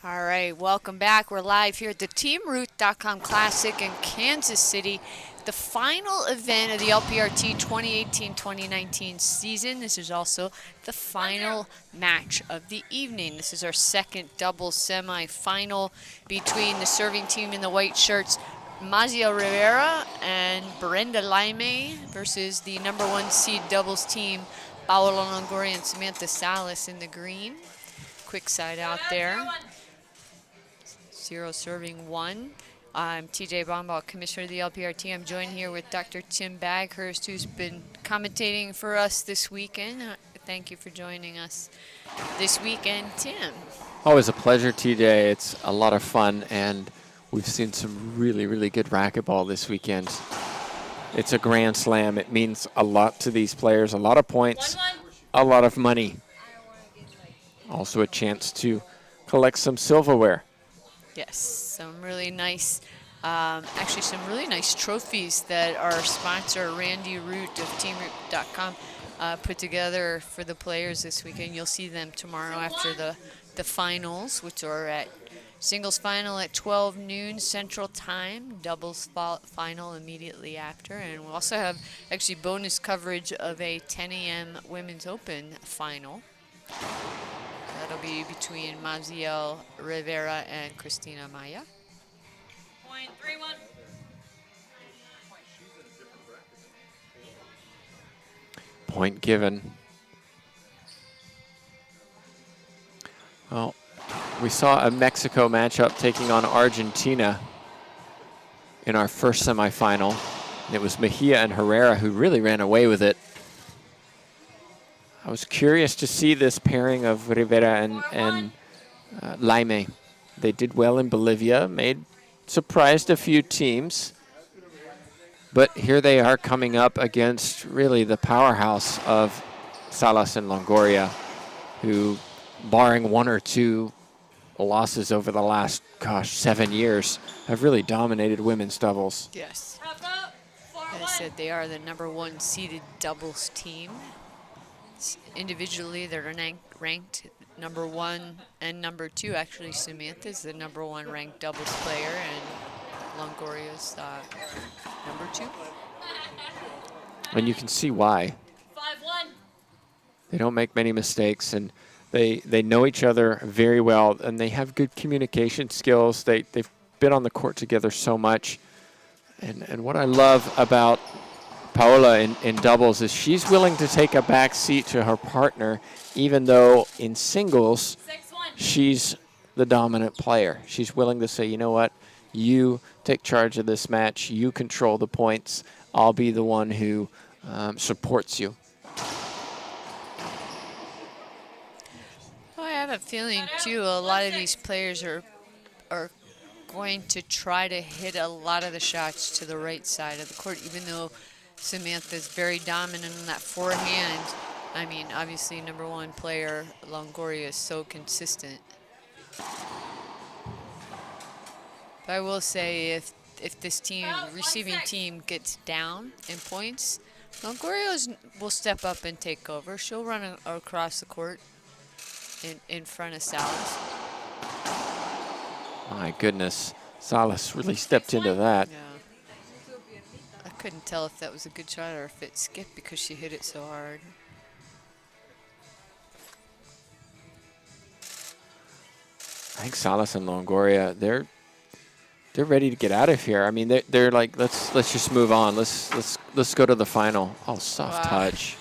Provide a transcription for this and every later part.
All right, welcome back. We're live here at the TeamRoot.com Classic in Kansas City, the final event of the LPRT 2018-2019 season. This is also the final match of the evening. This is our second doubles semifinal between the serving team in the white shirts, Maziel Rivera and Brenda Laime, versus the #1 seed doubles team, Paola Longoria and Samantha Salas in the green. Quick side out there. 0 serving 1. I'm TJ Bomball, Commissioner of the LPRT. I'm joined here with Dr. Tim Baghurst, who's been commentating for us this weekend. Thank you for joining us this weekend, Tim. Always a pleasure, TJ. It's a lot of fun, and we've seen some really, really good racquetball this weekend. It's a grand slam. It means a lot to these players, a lot of points, a lot of money. Also a chance to collect some silverware. Yes, some really nice, actually some really nice trophies that our sponsor, Randy Root of TeamRoot.com, put together for the players this weekend. You'll see them tomorrow after the finals, which are at singles final at 12 noon Central Time, doubles final immediately after, and we'll also have actually bonus coverage of a 10 a.m. Women's Open final. That'll be between Maziel Rivera and Christina Maya. Point 3-1. Point given. Well, we saw a Mexico matchup taking on Argentina in our first semifinal. And it was Mejia and Herrera who really ran away with it. I was curious to see this pairing of Rivera and Laime. They did well in Bolivia, surprised a few teams. But here they are coming up against really the powerhouse of Salas and Longoria, who, barring 1 or 2 losses over the last, 7 years, have really dominated women's doubles. Yes. As I said, they are the #1 seeded doubles team. Individually, they're ranked #1 and #2. Actually, Samantha's the #1 ranked doubles player, and Longoria's #2. And you can see why. 5-1. They don't make many mistakes, and they know each other very well, and they have good communication skills. They've been on the court together so much. And what I love about Paola in doubles is she's willing to take a back seat to her partner, even though in singles, 6-1. she's the dominant player. She's willing to say, you know what, you take charge of this match, you control the points, I'll be the one who supports you. Well, I have a feeling, too, a lot of these players are going to try to hit a lot of the shots to the right side of the court, even though Samantha's very dominant in that forehand. I mean, obviously, #1 player Longoria is so consistent. But I will say, if this receiving team gets down in points, Longoria will step up and take over. She'll run across the court in front of Salas. My goodness, Salas really stepped into that. Yeah. I couldn't tell if that was a good shot or if it skipped because she hit it so hard. I think Salas and Longoria, they're ready to get out of here. I mean, they're like, let's just move on. Let's go to the final. Oh, soft touch.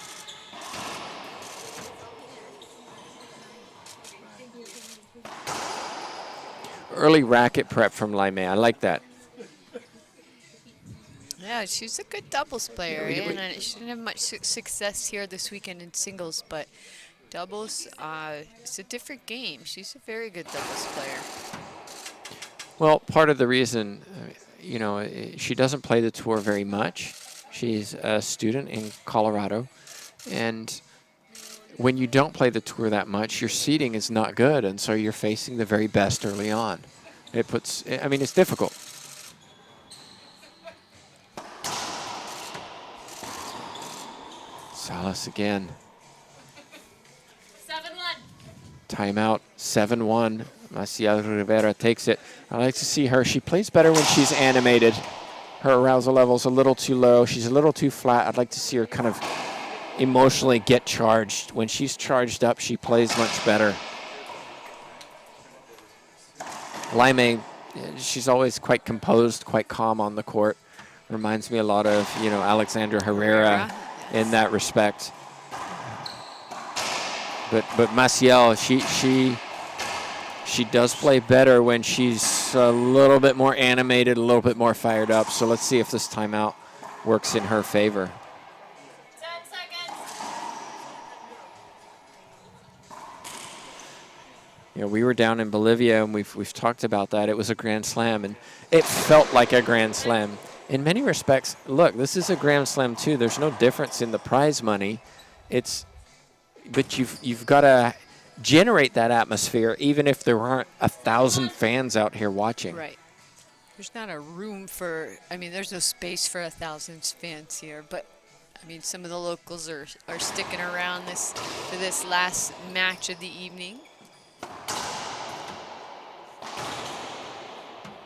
Early racket prep from Laime. I like that. Yeah, she's a good doubles player, and she didn't have much success here this weekend in singles, but doubles, it's a different game. She's a very good doubles player. Well, part of the reason, she doesn't play the tour very much. She's a student in Colorado, and when you don't play the tour that much, your seeding is not good, and so you're facing the very best early on. It's difficult. Salas again. 7-1. Timeout, 7-1. Maciel Rivera takes it. I like to see her. She plays better when she's animated. Her arousal level's a little too low. She's a little too flat. I'd like to see her kind of emotionally get charged. When she's charged up, she plays much better. Laime, she's always quite composed, quite calm on the court. Reminds me a lot of, you know, Alexandra Herrera in that respect. But Maciel, she does play better when she's a little bit more animated, a little bit more fired up. So let's see if this timeout works in her favor. 10 seconds. You know, we were down in Bolivia, and we've talked about that. It was a Grand Slam, and it felt like a Grand Slam. In many respects, look, this is a Grand Slam too. There's no difference in the prize money. But you've got to generate that atmosphere, even if there aren't 1,000 fans out here watching. Right. There's not a room for, I mean, there's no space for 1,000 fans here, but I mean, some of the locals are sticking around for this last match of the evening.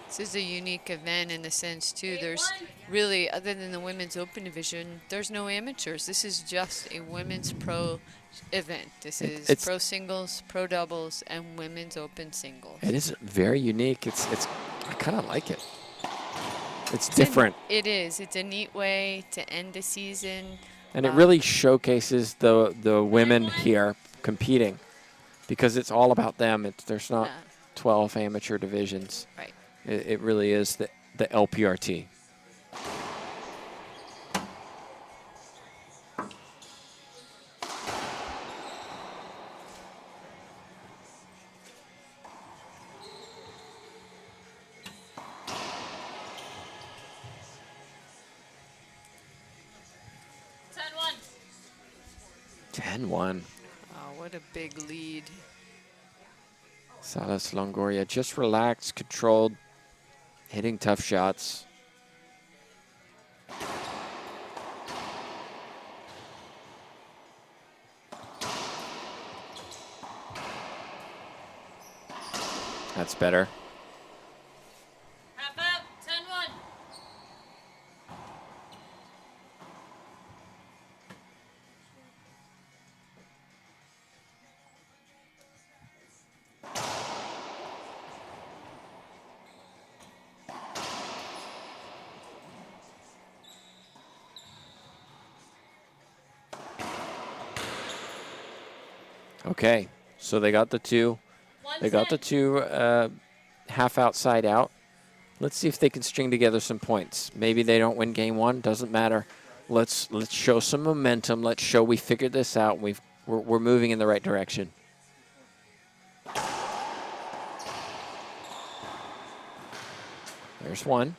This is a unique event in the sense, too. There's really, other than the women's open division, there's no amateurs. This is just a women's pro event. This is pro singles, pro doubles, and women's open singles. It is very unique. I kind of like it. It's different. It is. It's a neat way to end the season. And it really showcases the women here competing, because it's all about them. There's not 12 amateur divisions. Right. It really is the LPRT. Ten one. Oh, what a big lead. Salas Longoria just relaxed, controlled, hitting tough shots. That's better. Half out. 10-1. Okay, so they got the two. They got the two half outside out. Let's see if they can string together some points. Maybe they don't win game one. Doesn't matter. Let's show some momentum. Let's show we figured this out. We're moving in the right direction. There's one.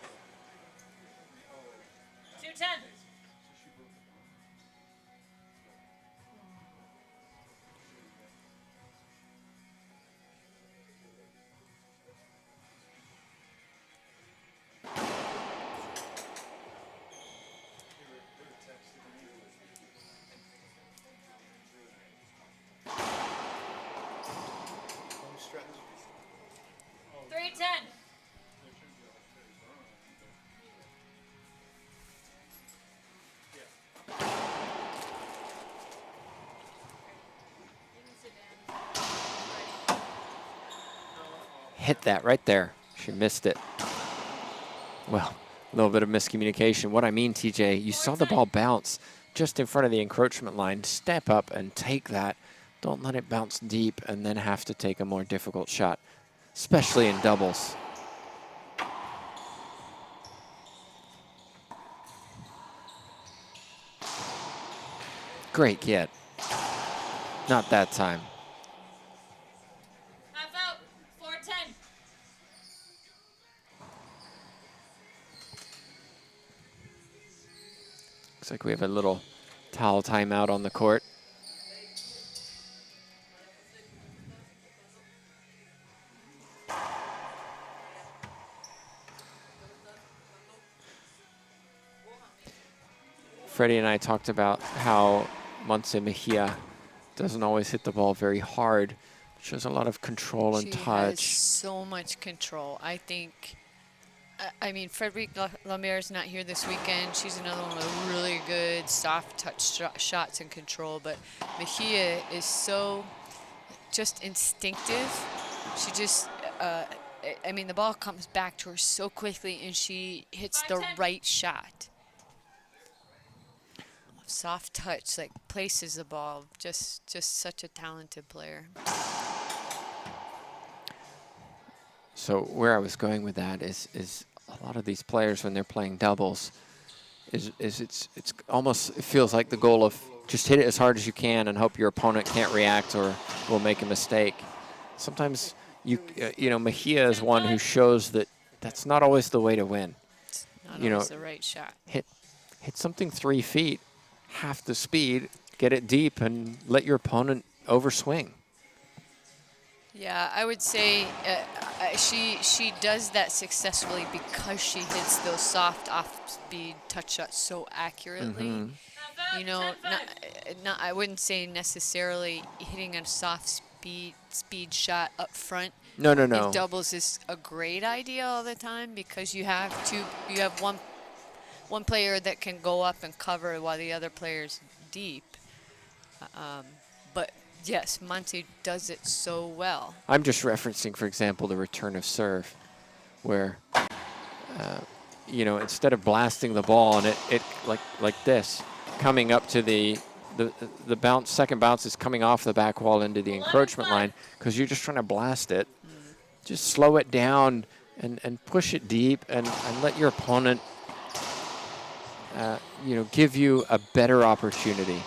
2-10. Hit that right there. She missed it. Well, a little bit of miscommunication. What I mean, TJ, you saw the ball bounce just in front of the encroachment line. Step up and take that. Don't let it bounce deep and then have to take a more difficult shot, especially in doubles. Great get. Not that time. Half out. 4-10. Looks like we have a little towel timeout on the court. Freddie and I talked about how Montse Mejia doesn't always hit the ball very hard. Shows a lot of control and She has touch. so much control. I think, I mean, Frederique Lambert is not here this weekend. She's another one with really good soft touch shots and control. But Mejia is so just instinctive. She just, I mean, the ball comes back to her so quickly, and she hits the right shot. Soft touch, like places the ball. Just such a talented player. So where I was going with that is a lot of these players when they're playing doubles, it's almost, it feels like the goal of just hit it as hard as you can and hope your opponent can't react or will make a mistake. Sometimes you know, Mejia is one who shows that that's not always the way to win. It's not You know, always the right shot. Hit something 3 feet, half the speed, get it deep, and let your opponent overswing. Yeah, I would say she does that successfully because she hits those soft off-speed touch shots so accurately. You know, not I wouldn't say necessarily hitting a soft speed shot up front. No. In doubles is a great idea all the time because you have one player that can go up and cover while the other player's deep. But yes, Monty does it so well. I'm just referencing, for example, the return of serve, where you know, instead of blasting the ball and it like this, coming up to the bounce, second bounce is coming off the back wall into the encroachment line because you're just trying to blast it. Just slow it down and push it deep and let your opponent, you know, give you a better opportunity.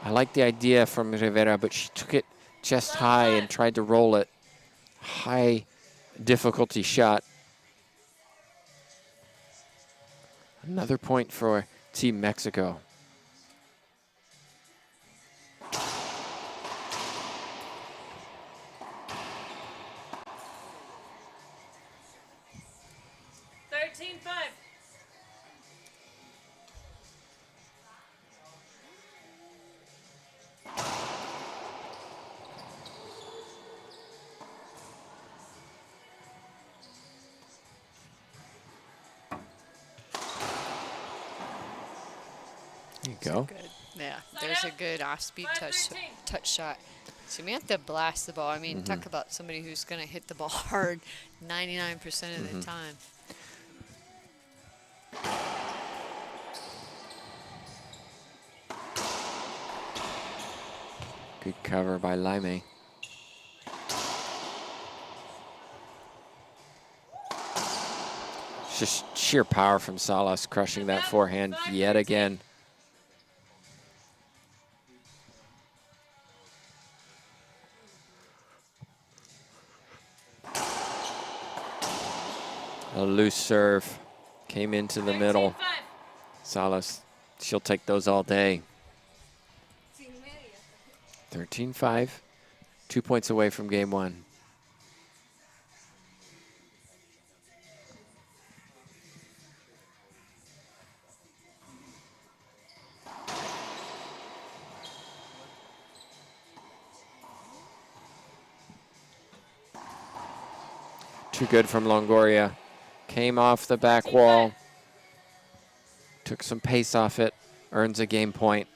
I like the idea from Rivera, but she took it chest high and tried to roll it. High difficulty shot. Another point for Team Mexico. There you go. Good. Yeah, there's a good off-speed touch shot. So we have to blast the ball. I mean, talk about somebody who's going to hit the ball hard 99% of the time. Good cover by Laime. It's just sheer power from Salas crushing that forehand yet again. A loose serve came into the middle. Salas, she'll take those all day. 13-5, 2 points away from game one. Too good from Longoria. Came off the back wall. Took some pace off it. Earns a game point.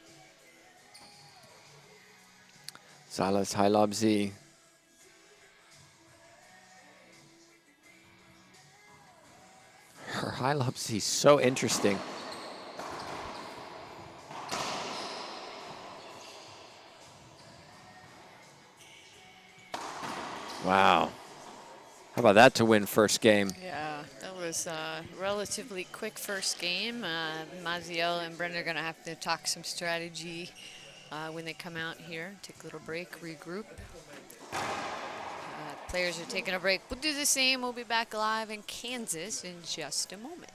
Salas high lob Z. Her high lob Z is so interesting. Wow. How about that to win first game? Yeah, that was a relatively quick first game. Maziel and Brenda are going to have to talk some strategy when they come out here. Take a little break, regroup. Players are taking a break. We'll do the same. We'll be back live in Kansas in just a moment.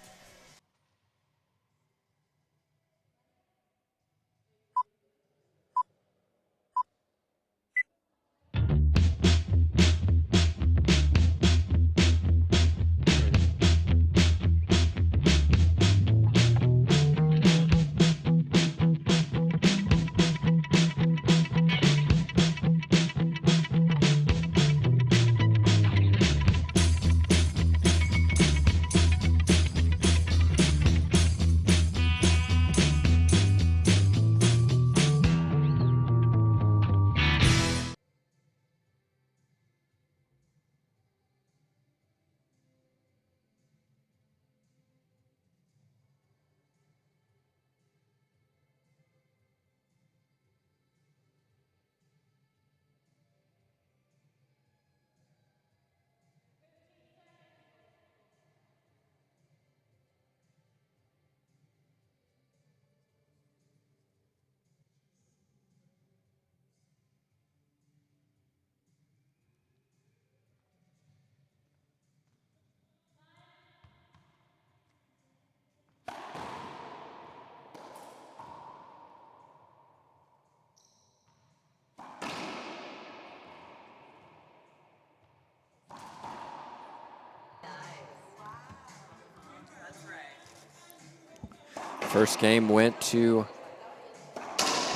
First game went to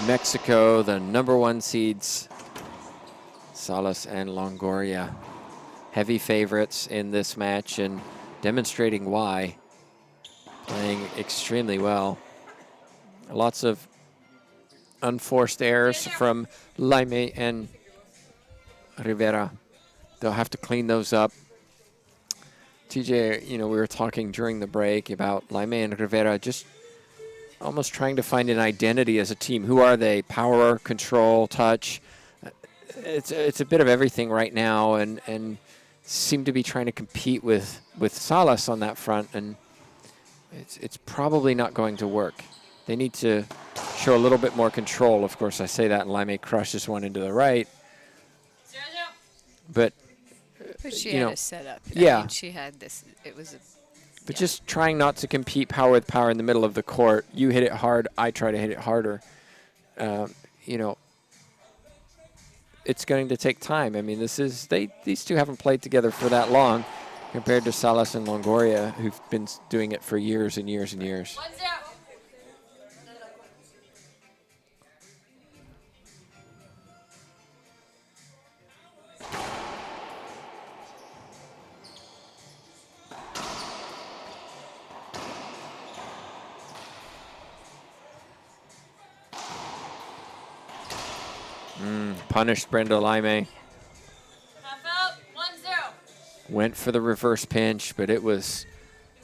Mexico, the #1 seeds, Salas and Longoria. Heavy favorites in this match and demonstrating why. Playing extremely well. Lots of unforced errors from Laime and Rivera. They'll have to clean those up. TJ, you know, we were talking during the break about Laime and Rivera just almost trying to find an identity as a team. Who are they? Power, control, touch. It's a bit of everything right now, and seem to be trying to compete with Salas on that front, and it's probably not going to work. They need to show a little bit more control. Of course, I say that, and Laime crushes one into the right. 0-0. But she you had know, a setup. yeah. I mean, she had this. It was a. But just trying not to compete power with power in the middle of the court. You hit it hard, I try to hit it harder. You know, it's going to take time. I mean, these two haven't played together for that long compared to Salas and Longoria, who've been doing it for years and years and years. 1-0. Punished Brenda Laime. Half out. 1-0. Went for the reverse pinch, but it was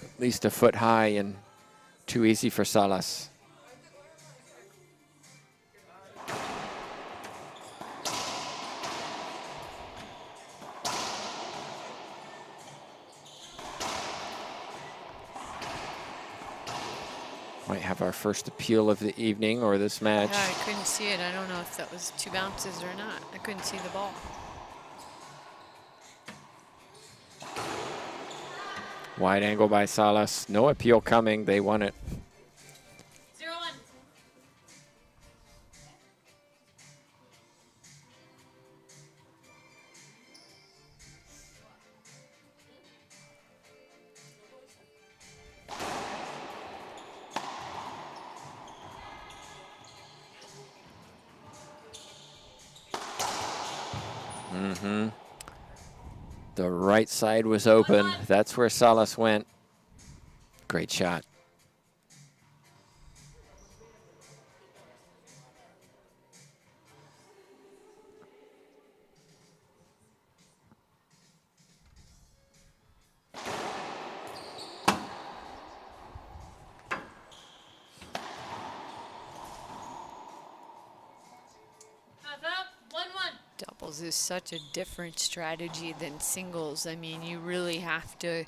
at least a foot high and too easy for Salas. Might have our first appeal of the evening or this match. Yeah, I couldn't see it. I don't know if that was 2 bounces or not. I couldn't see the ball. Wide angle by Salas. No appeal coming. They won it. 0-1. The right side was open. That's where Salas went. Great shot. Half out. 1-1. Doubles is such a different strategy than singles. I mean, you really have to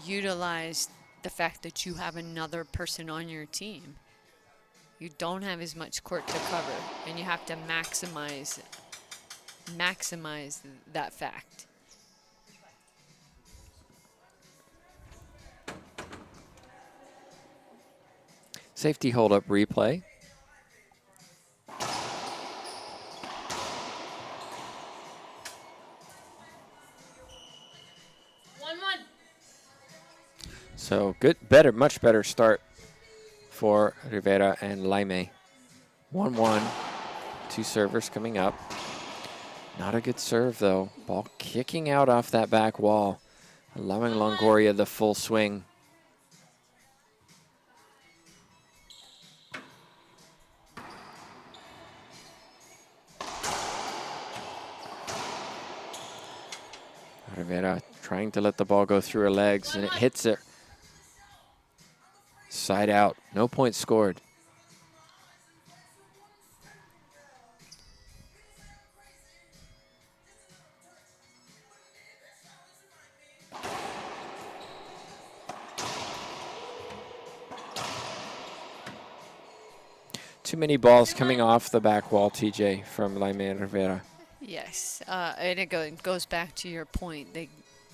utilize the fact that you have another person on your team. You don't have as much court to cover, and you have to maximize that fact. Safety hold up replay. So good, much better start for Rivera and Laime. 1-1, 2 servers coming up. Not a good serve though. Ball kicking out off that back wall, allowing Longoria the full swing. Rivera trying to let the ball go through her legs, and it hits her. Side out, no points scored. Too many balls coming off the back wall, TJ, from Laime and Rivera. Yes, and it goes back to your point. They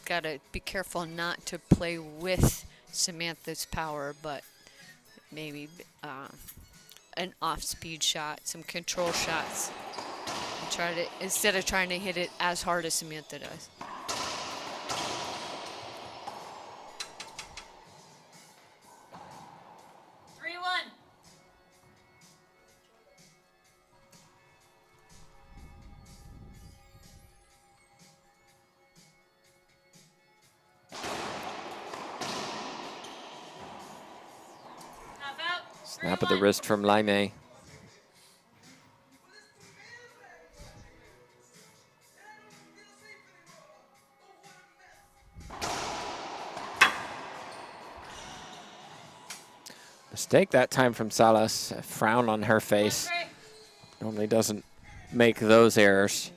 got to be careful not to play with Samantha's power, but maybe an off-speed shot, some control shots. And try to, instead of trying to hit it as hard as Samantha does. 3-1. Snap of the wrist from Laime. Mistake that time from Salas. A frown on her face. Normally doesn't make those errors.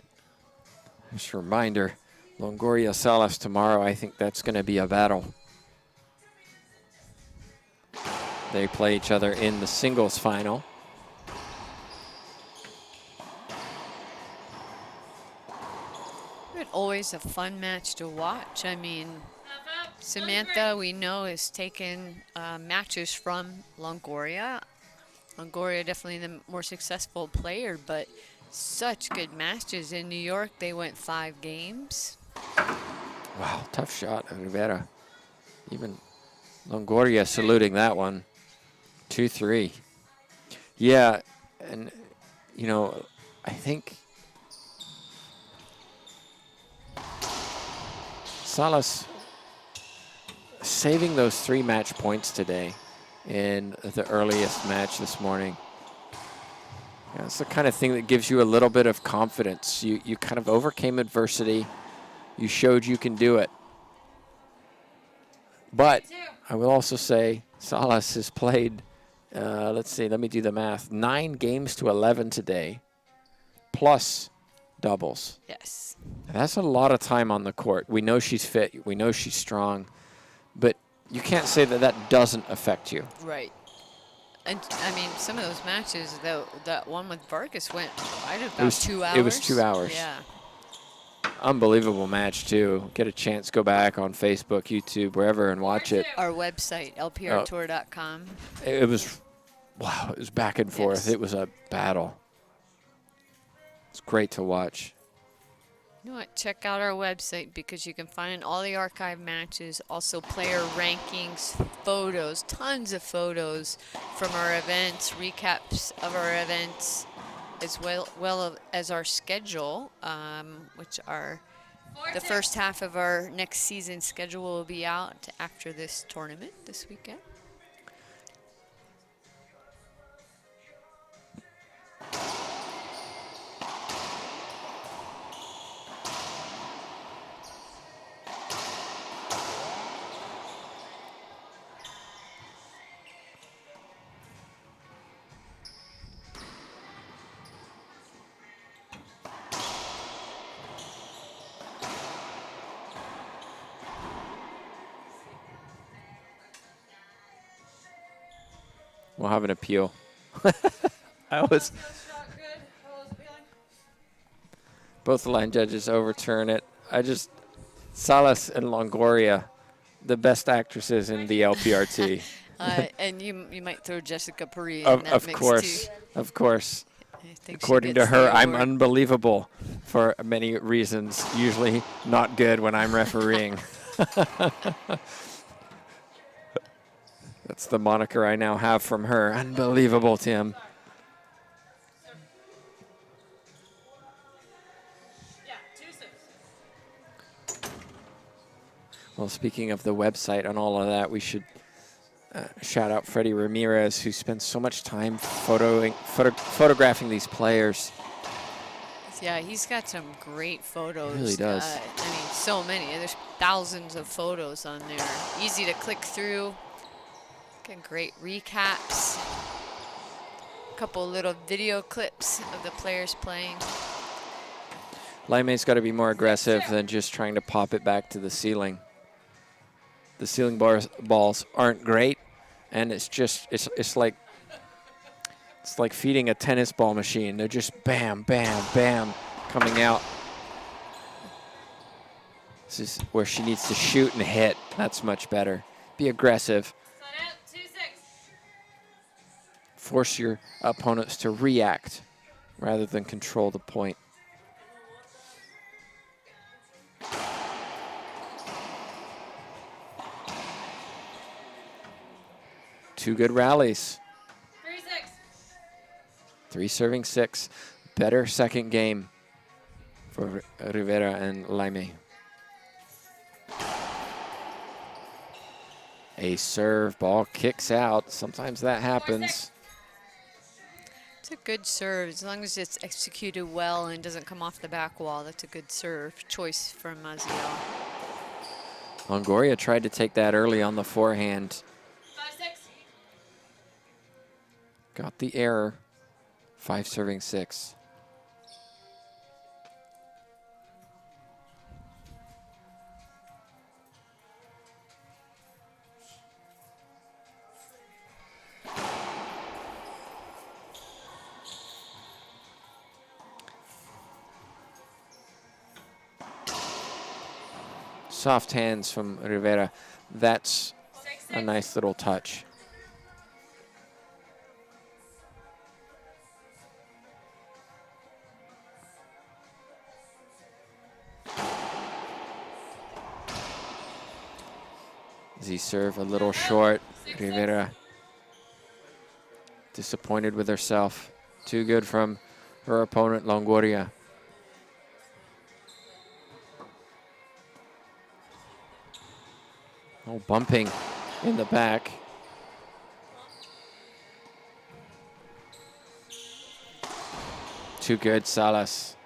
Just a reminder, Longoria Salas tomorrow. I think that's going to be a battle. They play each other in the singles final. It's always a fun match to watch. I mean, Samantha, we know, has taken matches from Longoria. Longoria definitely the more successful player, but such good matches. In New York, they went 5 games. Wow, tough shot, Rivera. Even Longoria saluting that one. 2-3. Yeah, and, you know, I think Salas saving those 3 match points today in the earliest match this morning. Yeah, it's the kind of thing that gives you a little bit of confidence. You kind of overcame adversity. You showed you can do it. But I will also say Salas has played, let's see, let me do the math, 9 games to 11 today, plus doubles. Yes. And that's a lot of time on the court. We know she's fit. We know she's strong. But you can't say that that doesn't affect you. Right. And, I mean, some of those matches, that one with Vargas went right about 2 hours. It was 2 hours. Yeah. Unbelievable match, too. Get a chance, go back on Facebook, YouTube, wherever, and watch it. Our website, lprtour.com. It was, wow, it was back and forth. Yes. It was a battle. It's great to watch. You know what? Check out our website because you can find all the archive matches, also player rankings, photos, tons of photos from our events, recaps of our events, as well as our schedule, which are the first half of our next season schedule will be out after this tournament this weekend. We'll have an appeal. Both the line judges overturn it. Salas and Longoria, the best actresses in the LPRT. And you might throw Jessica Pari in that Of mix course, too. of course. I think she According to gets her, the I'm award. unbelievable for many reasons. Usually not good when I'm refereeing. That's the moniker I now have from her. Unbelievable, Tim. Yeah, 2-6. Well, speaking of the website and all of that, we should shout out Freddie Ramirez, who spends so much time photographing these players. Yeah, he's got some great photos. He really does. I mean, so many. There's thousands of photos on there. Easy to click through. Get great recaps. A couple little video clips of the players playing. Laime's got to be more aggressive than just trying to pop it back to the ceiling. The ceiling balls aren't great, and it's like feeding a tennis ball machine. They're just bam, bam, bam coming out. This is where she needs to shoot and hit. That's much better. Be aggressive. Sign out, 2-6. Force your opponents to react rather than control the point. Two good rallies. 3-6. 3 serving 6. Better second game for Rivera and Laime. A serve, ball kicks out. Sometimes that happens. It's a good serve. As long as it's executed well and doesn't come off the back wall, that's a good serve choice from Maziel. Longoria tried to take that early on the forehand. 5-6. Got the error. 5 serving 6. Soft hands from Rivera. That's a nice little touch. Z serve a little short. Rivera disappointed with herself. Too good from her opponent, Longoria. Oh, bumping in the back. Too good, Salas.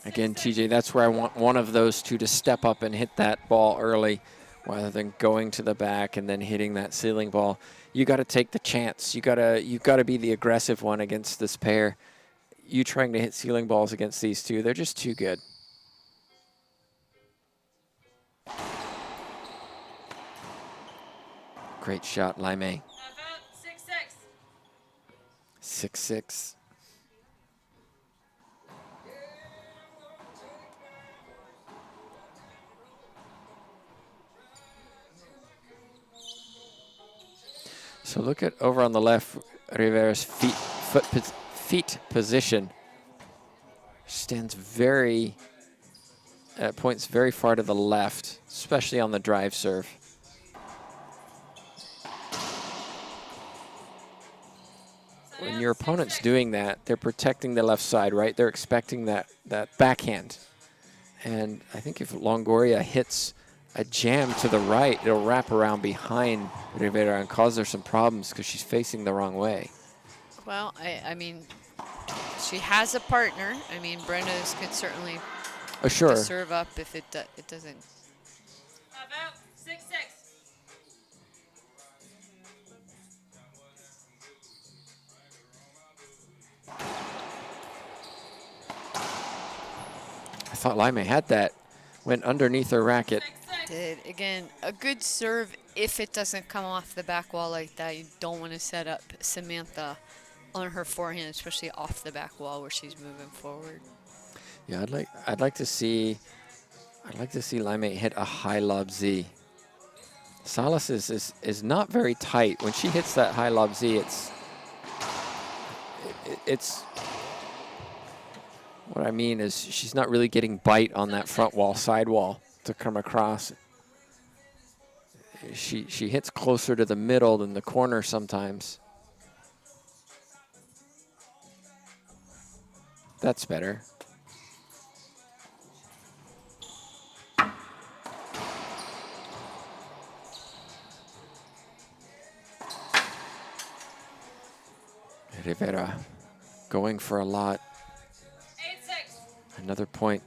Again, TJ, that's where I want one of those two to step up and hit that ball early rather than going to the back and then hitting that ceiling ball. You got to take the chance. You got to be the aggressive one against this pair. You trying to hit ceiling balls against these two, they're just too good. Great shot, Laime. 6-6. 6-6. So look at over on the left, Rivera's feet position. Stands very, points very far to the left, especially on the drive serve. When your opponent's doing that, they're protecting the left side, right? They're expecting that backhand. And I think if Longoria hits a jam to the right, it'll wrap around behind Rivera and cause her some problems because she's facing the wrong way. Well, I mean, she has a partner. I mean, Brenda's could certainly Sure. serve up if it doesn't. 6-6. I thought Laime had that. Went underneath her racket. Did. Again, a good serve if it doesn't come off the back wall like that. You don't want to set up Samantha on her forehand, especially off the back wall where she's moving forward. Yeah, I'd like to see Laime hit a high lob Z. Salas is not very tight. When she hits that high lob Z, it's what I mean is she's not really getting bite on that front wall, side wall to come across. She hits closer to the middle than the corner sometimes. That's better. Rivera going for a lot. 8-6. Another point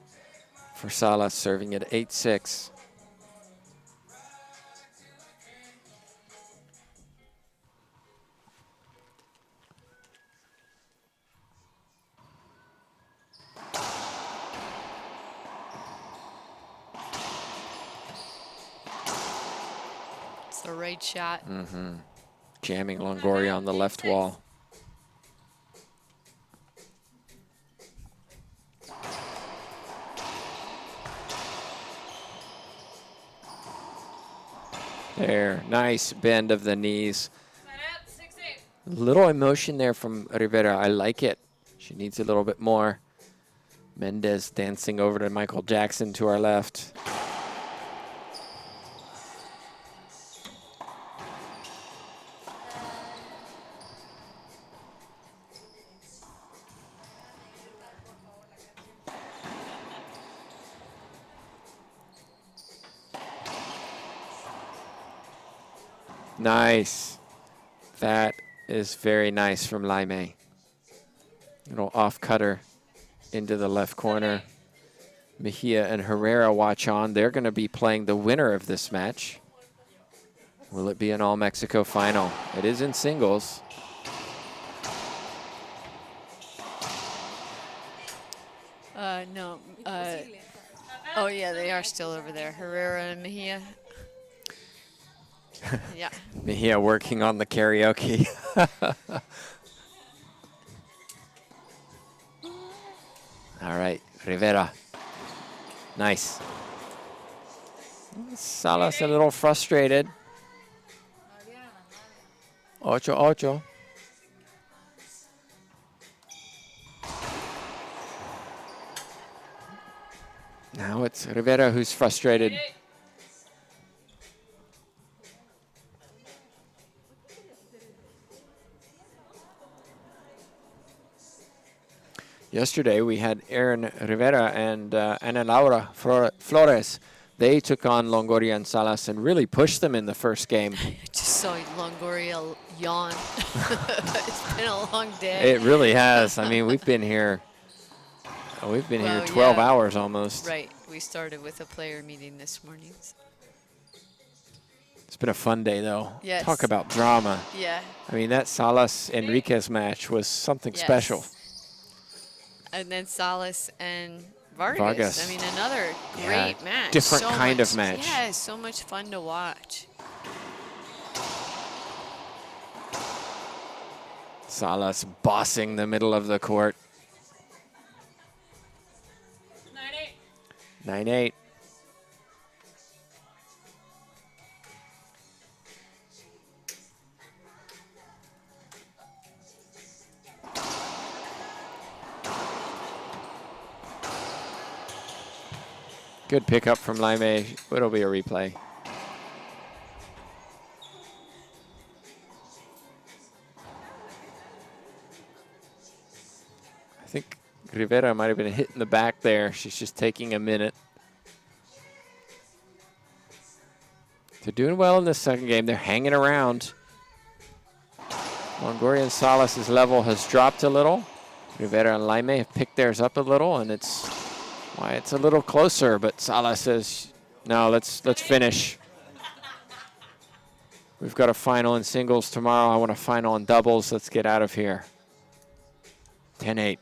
for Salas, serving at 8-6. It's the right shot. Jamming Longoria on the left wall. There, nice bend of the knees. 6-8. Little emotion there from Rivera. I like it. She needs a little bit more. Mendez dancing over to Michael Jackson to our left. Nice. That is very nice from Laime. Little off cutter into the left corner. Mejia and Herrera watch on. They're going to be playing the winner of this match. Will it be an All-Mexico final? It is in singles. No. Oh, yeah, they are still over there. Herrera and Mejia. Yeah. Mejia working on the karaoke. All right, Rivera. Nice. Salas a little frustrated. 8-8. Now it's Rivera who's frustrated. Yesterday we had Aaron Rivera and Ana Laura Flores. They took on Longoria and Salas and really pushed them in the first game. I just saw Longoria yawn. It's been a long day. It really has. I mean, we've been here 12 hours almost. Right. We started with a player meeting this morning. It's been a fun day, though. Yes. Talk about drama. Yeah. I mean, that Salas-Enriquez match was something special. And then Salas and Vargas. I mean, another great match. Different kind of match. Yeah, so much fun to watch. Salas bossing the middle of the court. 9-8. 9-8. Good pickup from Laime. It'll be a replay. I think Rivera might have been hit in the back there. She's just taking a minute. They're doing well in this second game. They're hanging around. Longoria and Salas' level has dropped a little. Rivera and Laime have picked theirs up a little, and it's a little closer, but Salas says, no, let's finish. We've got a final in singles tomorrow. I want a final in doubles. Let's get out of here. 10-8.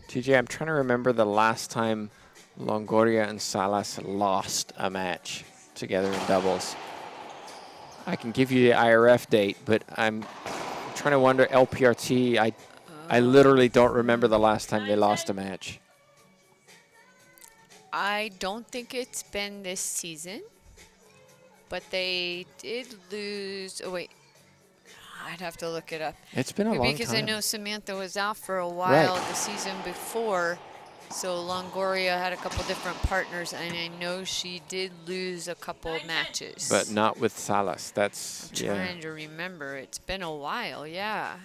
TJ, I'm trying to remember the last time Longoria and Salas lost a match together in doubles. I can give you the IRF date, but I'm trying to wonder, LPRT, I literally don't remember the last time they lost a match. I don't think it's been this season, but they did lose. Oh, wait. I'd have to look it up. It's been a long time. Because I know Samantha was out for a while the season before, so Longoria had a couple different partners, and I know she did lose a couple matches. But not with Salas. That's, I'm trying to remember. It's been a while, yeah.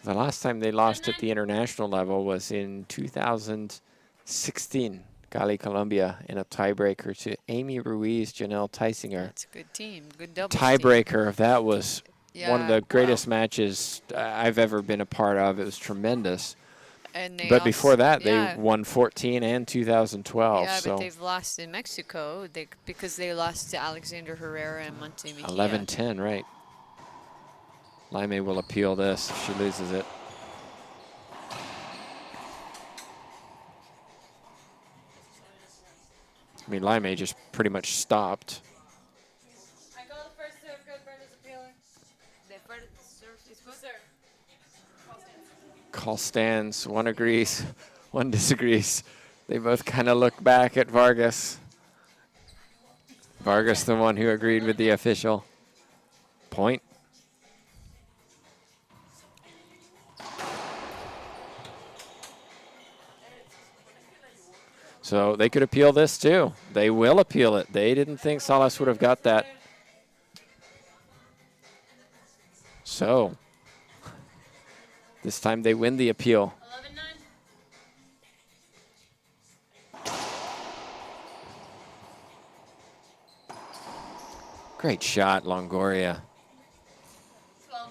The last time they lost at the international level was in 2016. Cali, Colombia, in a tiebreaker to Amy Ruiz, Janelle Teisinger. That's a good team, good doubles tiebreaker. That was one of the greatest matches I've ever been a part of. It was tremendous. And they but before that, they won 14 and 2012. Yeah, so but they've lost in Mexico because they lost to Alexander Herrera and Monte Mejia. 11-10, right. Laime will appeal this if she loses it. I mean, Laime just pretty much stopped. I call the first serve good, Brenda's appealing. The first serve is good? Serve. Call stands. One agrees, one disagrees. They both kind of look back at Vargas. Vargas, the one who agreed with the official. Point. So they could appeal this too. They will appeal it. They didn't think Salas would have got that. So this time they win the appeal. 11-9. Great shot, Longoria. 12-9.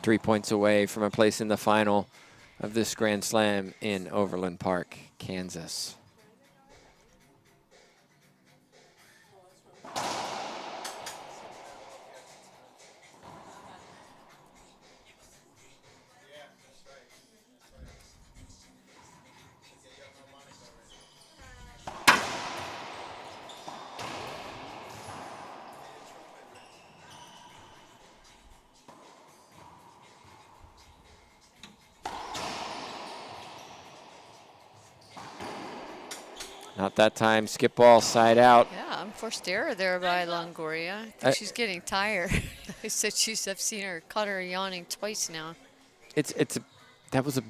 3 points away from a place in the final of this Grand Slam in Overland Park, Kansas. Not that time. Skip ball, side out. Yeah, unforced error there by Longoria. I think she's getting tired. I said I've seen her, caught her yawning twice now. That was a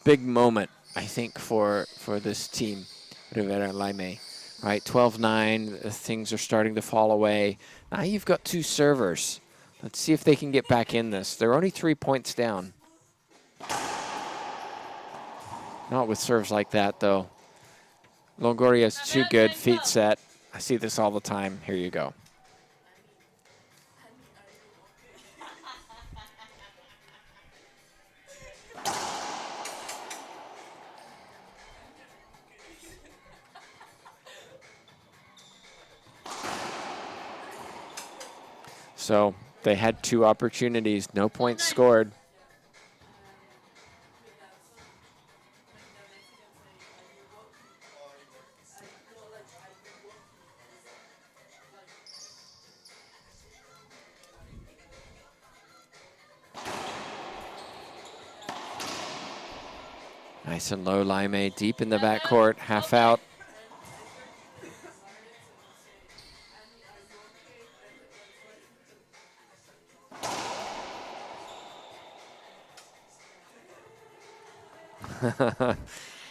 big moment, I think, for this team, Rivera and Laime. Right, 12-9. Things are starting to fall away. Now you've got two servers. Let's see if they can get back in this. They're only 3 points down. Not with serves like that, though. Longoria's too good. Feet set. I see this all the time. Here you go. So they had two opportunities. No points scored. Nice and low, Laime, deep in the backcourt, half out.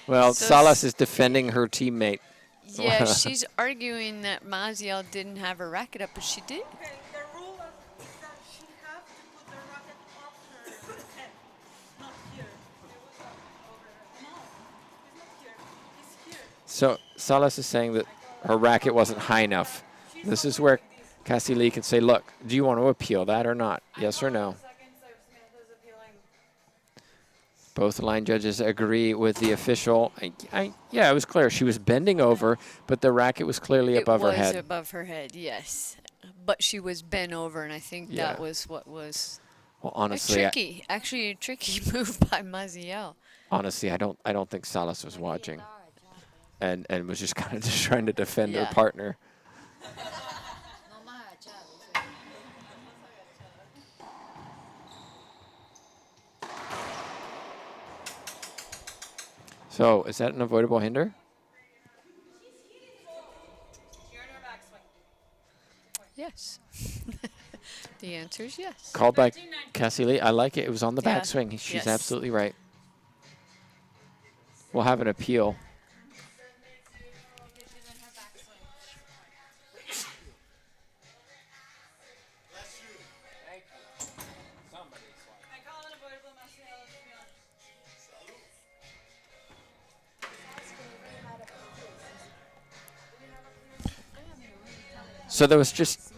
Well, So Salas is defending her teammate. Yeah, she's arguing that Maziel didn't have her racket up, but she did. Okay, the rule is that she has to put the racket off her head, not here. No, it's not here. It's here. So Salas is saying that her racket wasn't high enough. This is where Cassie Lee can say, look, do you want to appeal that or not? Yes or no? Both line judges agree with the official. Yeah, it was clear. She was bending over, but the racket was clearly above her head. It was above her head, yes. But she was bent over, and I think that was what was honestly, actually a tricky move by Maziel. Honestly, I don't think Salas was watching, and was just kind of just trying to defend her partner. So, is that an avoidable hinder? Yes. The answer is yes. Called by Cassie Lee. I like it. It was on the Yeah. backswing. She's Yes. absolutely right. We'll have an appeal. So there was just...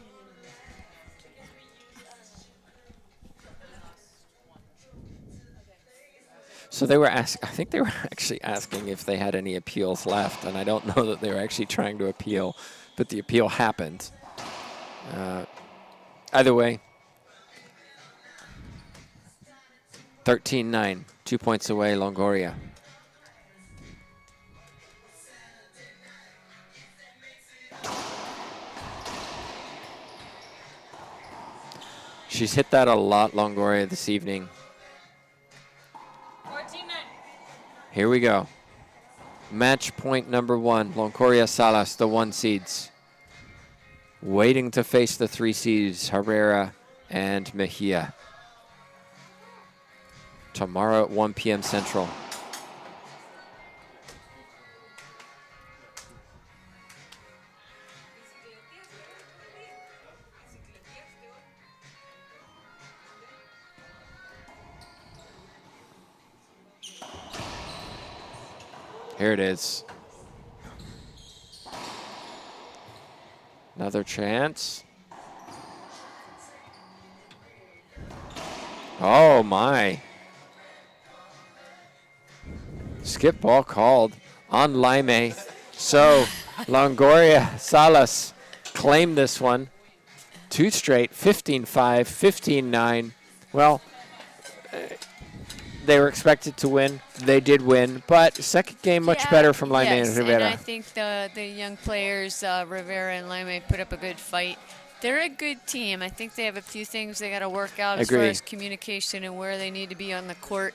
So they were asking, I think they were actually asking if they had any appeals left, and I don't know that they were actually trying to appeal, but the appeal happened. Either way, 13-9, 2 points away, Longoria. She's hit that a lot, Longoria, this evening. 14-9. Here we go. Match point number one. Longoria Salas, the 1 seeds. Waiting to face the 3 seeds, Rivera and Mejia. Tomorrow at 1 p.m. Central. Here it is. Another chance. Oh my. Skip ball called on Laime. So Longoria, Salas claimed this one. 2 straight, 15-5, 15-9. Well, they were expected to win. They did win, but second game much better from Laime and Rivera. And I think the young players, Rivera and Laime, put up a good fight. They're a good team. I think they have a few things they got to work out as far as communication and where they need to be on the court.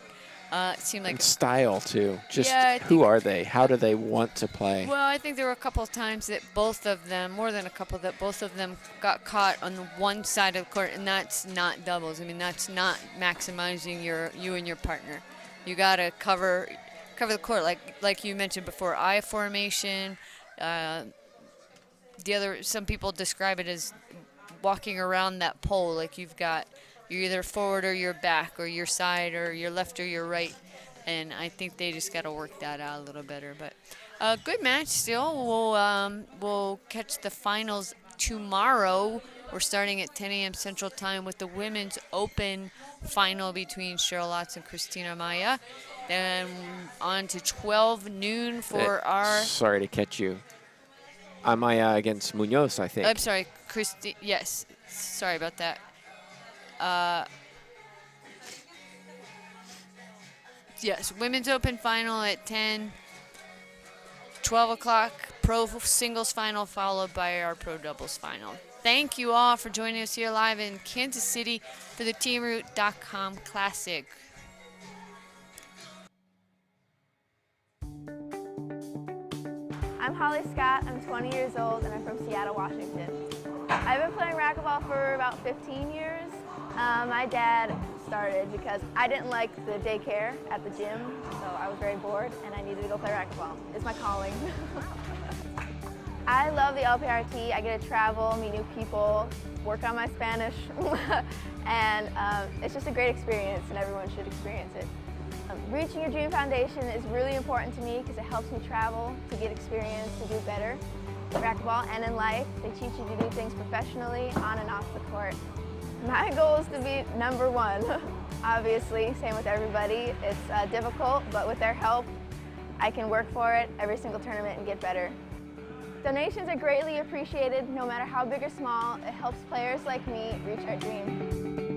It seemed like and style too. Just Yeah, who are they? How do they want to play? Well, I think there were a couple of times that both of them, more than a couple, that both of them got caught on the one side of the court, and that's not doubles. I mean, that's not maximizing you and your partner. You got to cover the court, like you mentioned before, I formation. Some people describe it as walking around that pole, like you're either forward or you're back or your side or your left or your right. And I think they just got to work that out a little better. But good match still. We'll catch the finals tomorrow. We're starting at 10 a.m. Central Time with the Women's Open final between Cheryl Lotz and Christina Maya. Then on to 12 noon for our... Sorry to catch you. Amaya against Munoz, I think. I'm sorry, yes. Sorry about that. Yes, Women's Open final at 10. 12 o'clock, pro singles final, followed by our pro doubles final. Thank you all for joining us here live in Kansas City for the teamroot.com Classic. I'm Holly Scott, I'm 20 years old, and I'm from Seattle, Washington. I've been playing racquetball for about 15 years. My dad started because I didn't like the daycare at the gym, so I was very bored and I needed to go play racquetball. It's my calling. I love the LPRT. I get to travel, meet new people, work on my Spanish, and it's just a great experience and everyone should experience it. Reaching your dream foundation is really important to me because it helps me travel, to get experience, to do better in racquetball and in life. They teach you to do things professionally, on and off the court. My goal is to be #1, obviously, same with everybody. It's difficult, but with their help, I can work for it every single tournament and get better. Donations are greatly appreciated, no matter how big or small. It helps players like me reach our dream.